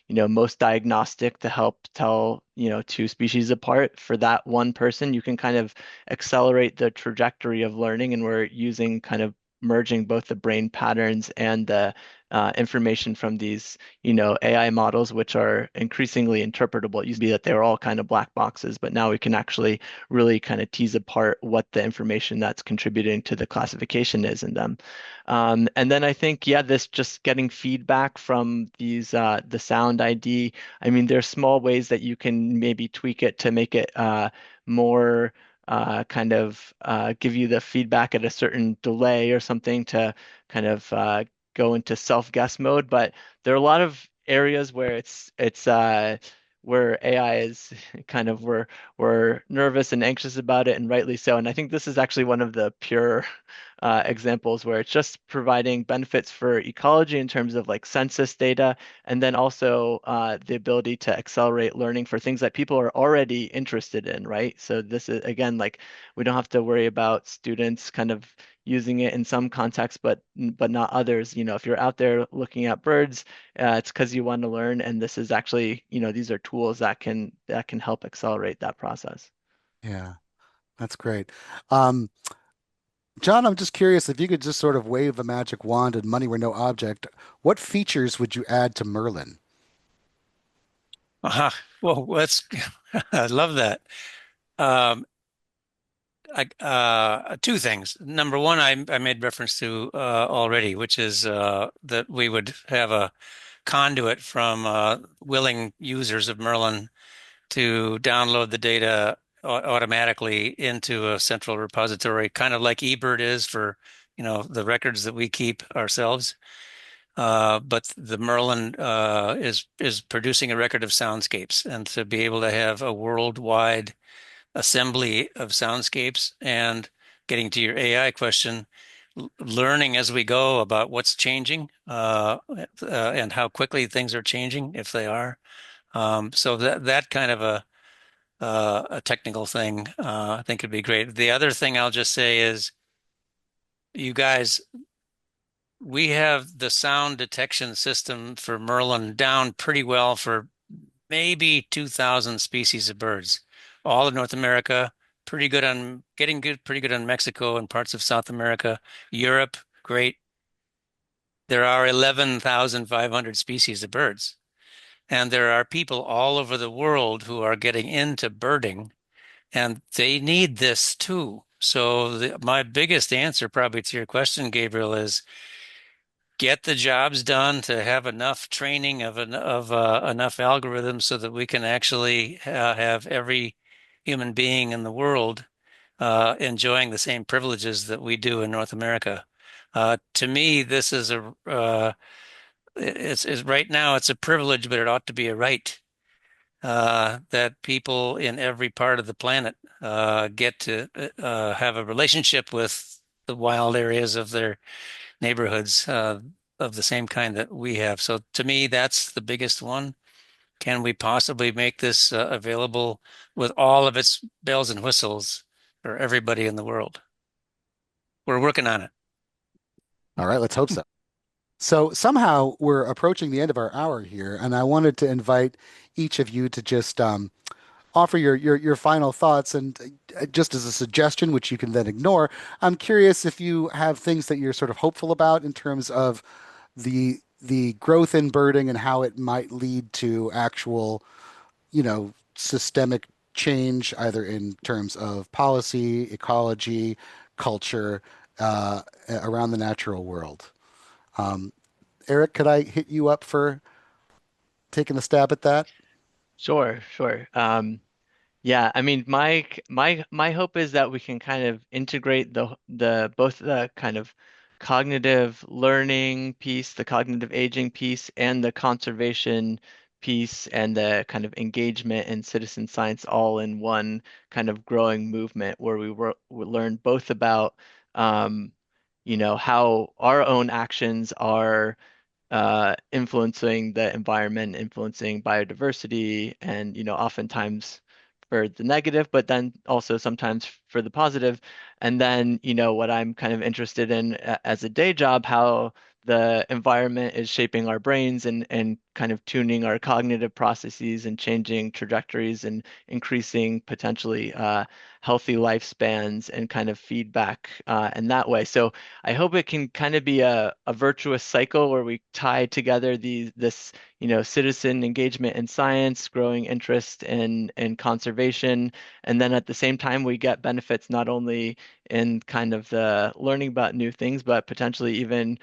most diagnostic to help tell, two species apart. For that one person, you can kind of accelerate the trajectory of learning, and we're using kind of merging both the brain patterns and the information from these, AI models, which are increasingly interpretable. It used to be that they were all kind of black boxes, but now we can actually really kind of tease apart what the information that's contributing to the classification is in them. And then I think, yeah, this just getting feedback from these the sound ID. I mean, there's small ways that you can maybe tweak it to make it more kind of give you the feedback at a certain delay or something to kind of go into self-guess mode. But there are a lot of areas where it's where AI is kind of we're nervous and anxious about it, and rightly so. And I think this is actually one of the pure examples where it's just providing benefits for ecology in terms of like census data, and then also the ability to accelerate learning for things that people are already interested in, right? So this is again like we don't have to worry about students kind of using it in some contexts, but not others. If you're out there looking at birds, it's because you want to learn, and this is actually, these are tools that can help accelerate that process. Yeah, that's great. Um, John, I'm just curious if you could just sort of wave a magic wand and money were no object, what features would you add to Merlin? uh well, let's, I love that. Um, two things. Number one, I made reference to already, which is that we would have a conduit from willing users of Merlin to download the data automatically into a central repository, kind of like eBird is for, the records that we keep ourselves. But the Merlin is producing a record of soundscapes, and to be able to have a worldwide assembly of soundscapes and getting to your AI question, learning as we go about what's changing and how quickly things are changing, if they are. So that kind of a technical thing, I think would be great. The other thing I'll just say is, you guys, we have the sound detection system for Merlin down pretty well for maybe 2,000 species of birds, all of North America. Pretty good on getting good, pretty good on Mexico and parts of South America. Europe, great. There are 11,500 species of birds. And there are people all over the world who are getting into birding, and they need this too. So my biggest answer probably to your question, Gabriel, is get the jobs done to have enough training of enough algorithms so that we can actually have every human being in the world enjoying the same privileges that we do in North America. To me, this is it's right now it's a privilege, but it ought to be a right. That people in every part of the planet get to have a relationship with the wild areas of their neighborhoods. of the same kind that we have. So to me, that's the biggest one. Can we possibly make this available with all of its bells and whistles for everybody in the world? We're working on it. All right, let's hope so. So somehow we're approaching the end of our hour here, and I wanted to invite each of you to just offer your final thoughts. And just as a suggestion, which you can then ignore, I'm curious if you have things that you're sort of hopeful about in terms of the growth in birding and how it might lead to actual, systemic change, either in terms of policy, ecology, culture, around the natural world. Um, Erik, could I hit you up for taking a stab at that? Sure, sure. Yeah, I mean, my hope is that we can kind of integrate the both the kind of cognitive learning piece, the cognitive aging piece, and the conservation piece, and the kind of engagement in citizen science all in one kind of growing movement where we learn both about how our own actions are influencing the environment, influencing biodiversity, and oftentimes for the negative, but then also sometimes for the positive. And then, what I'm kind of interested in as a day job, how the environment is shaping our brains and kind of tuning our cognitive processes and changing trajectories and increasing potentially healthy lifespans and kind of feedback in that way. So I hope it can kind of be a virtuous cycle where we tie together this citizen engagement in science, growing interest in conservation, and then at the same time we get benefits not only in kind of the learning about new things, but potentially even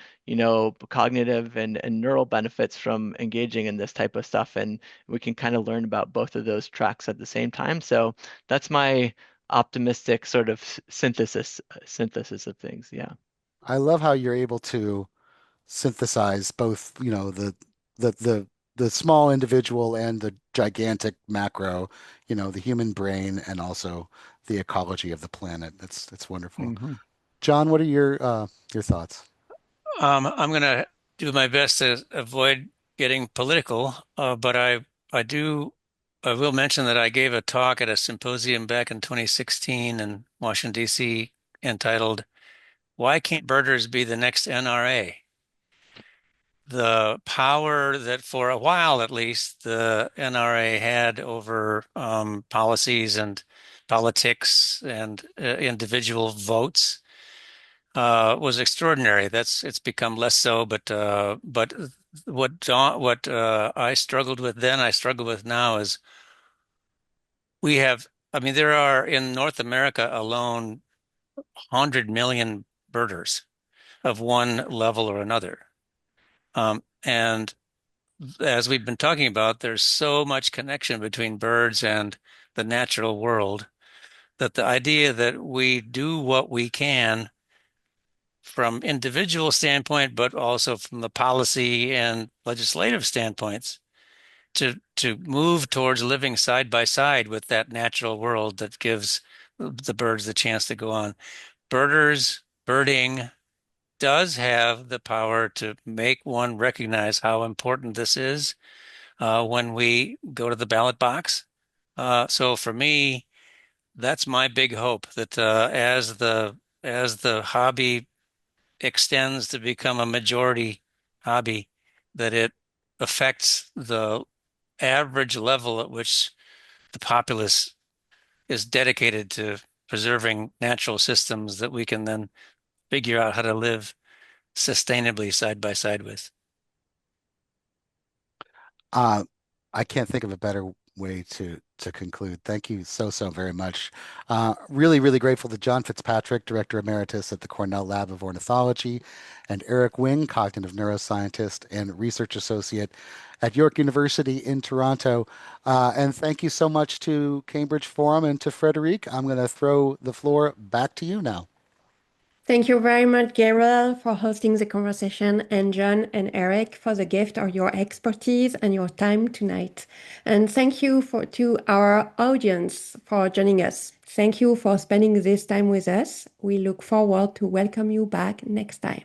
cognitive and neural benefits from engaging in this type of stuff, and we can kind of learn about both of those tracks at the same time. So that's my optimistic sort of synthesis of things. Yeah. I love how you're able to synthesize both, the the the small individual and the gigantic macro, the human brain and also the ecology of the planet. That's wonderful. Mhm. John, what are your thoughts? I'm going to do my best to avoid getting political, but I will mention that I gave a talk at a symposium back in 2016 in Washington, D.C., entitled "Why Can't Birders Be the Next NRA?" The power that for a while, at least, the NRA had over policies and politics and individual votes was extraordinary. It's become less so, but what I struggled with then, I struggle with now is we have. I mean, there are in North America alone 100 million birders of one level or another. And as we've been talking about, there's so much connection between birds and the natural world that the idea that we do what we can from individual standpoint, but also from the policy and legislative standpoints to move towards living side by side with that natural world that gives the birds the chance to go on. Birding does have the power to make one recognize how important this is when we go to the ballot box. So for me, that's my big hope that as the hobby extends to become a majority hobby, that it affects the average level at which the populace is dedicated to preserving natural systems that we can then figure out how to live sustainably side by side with. Uh, I can't think of a better way to conclude. Thank you so very much. Really grateful to John Fitzpatrick, Director Emeritus at the Cornell Lab of Ornithology, and Erik Wing, Cognitive Neuroscientist and Research Associate at York University in Toronto. And thank you so much to Cambridge Forum and to Frederic. I'm going to throw the floor back to you now. Thank you very much, Gabriel, for hosting the conversation, and John and Erik for the gift of your expertise and your time tonight. And thank you to our audience for joining us. Thank you for spending this time with us. We look forward to welcome you back next time.